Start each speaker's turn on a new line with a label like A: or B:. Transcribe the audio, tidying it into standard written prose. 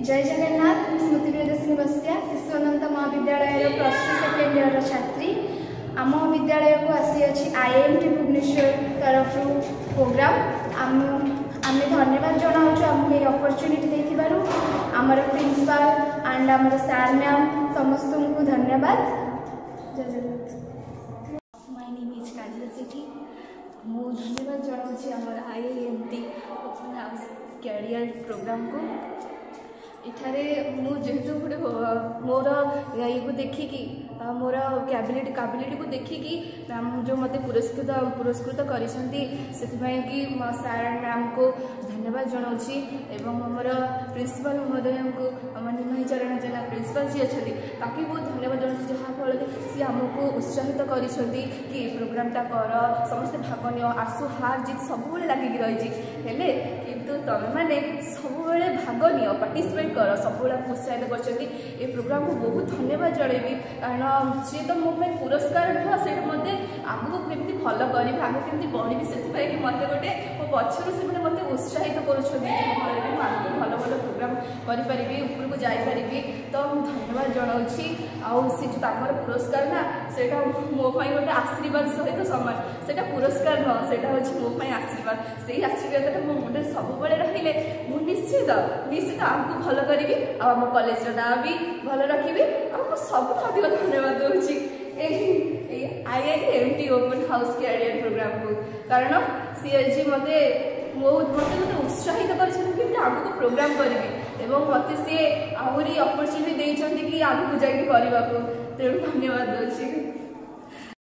A: जय जगन्नाथ। स्मृति प्रियदर्शिनी बस्तिया शिशु अनंत महाविद्यालय प्लस टू सेकेंड ईयर छात्री। आम विद्यालय को आसी अच्छी IIMT भुवनेश्वर तरफ प्रोग्राम आम धन्यवाद जनाऊँ आमको ये अपॉर्चुनिटी देथिबारु आमर प्रिंसिपल एंड आमर सर मैम समस्त को धन्यवाद। जय जगन्नाथ। माय नेम इज काजल सेठी। मु धन्यवाद जनाऊँ आमर IIMT कैरियर प्रोग्राम को। इठारे जेहेतु गोटे मोर ये को देखिकी मोर कैबिलिटी को देखिकी मैम जो मत पुरस्कृत करिसेंती सेथिपाई कि सर मैम को धन्यवाद जनाऊँगी एवं आमर प्रिंसिपल महोदय को निमाई चरण जेना प्रिंसिपल जी अच्छा ताकि बहुत धन्यवाद जनाऊँ जहाँफल सी आमको उत्साहित करिसेंती कि प्रोग्रामटा कर समस्ते भाग नियो आसु हार जीत सब लगिक रही हेले किंतु तमे माने सब भाग नियो पार्टिसिपेट कर सब उत्साहित कर प्रोग्राम को बहुत धन्यवाद जनइबी कारण सी तो मो पुरस्कार नुह से आगू केमती भल करी आगू केमती बढ़ी से मत गोटे मो पक्षर से मत उत्साहित करूँ आगू भल भल प्रोग्राम करी ऊपर को जापरि तो धन्यवाद जनाऊँ सी जो पुरस्कार ना से मो गोटे आशीर्वाद सहित सामान से पुरस्कार नुह से मो आशीर्वाद से आशीर्वाद मो मुंडे सब रहिले मु निश्चित आगू भल करी आम कॉलेज ना भी भल रखी आम सब अधिक धन्यवाद दूसरी IIMT open house career program को कारण सी मत मत उत्साहित कर आगू प्रोग्राम करी मत सी आहरी अपॉर्चुनिटी देती कि आगू जाकि तेणु धन्यवाद दूसरी।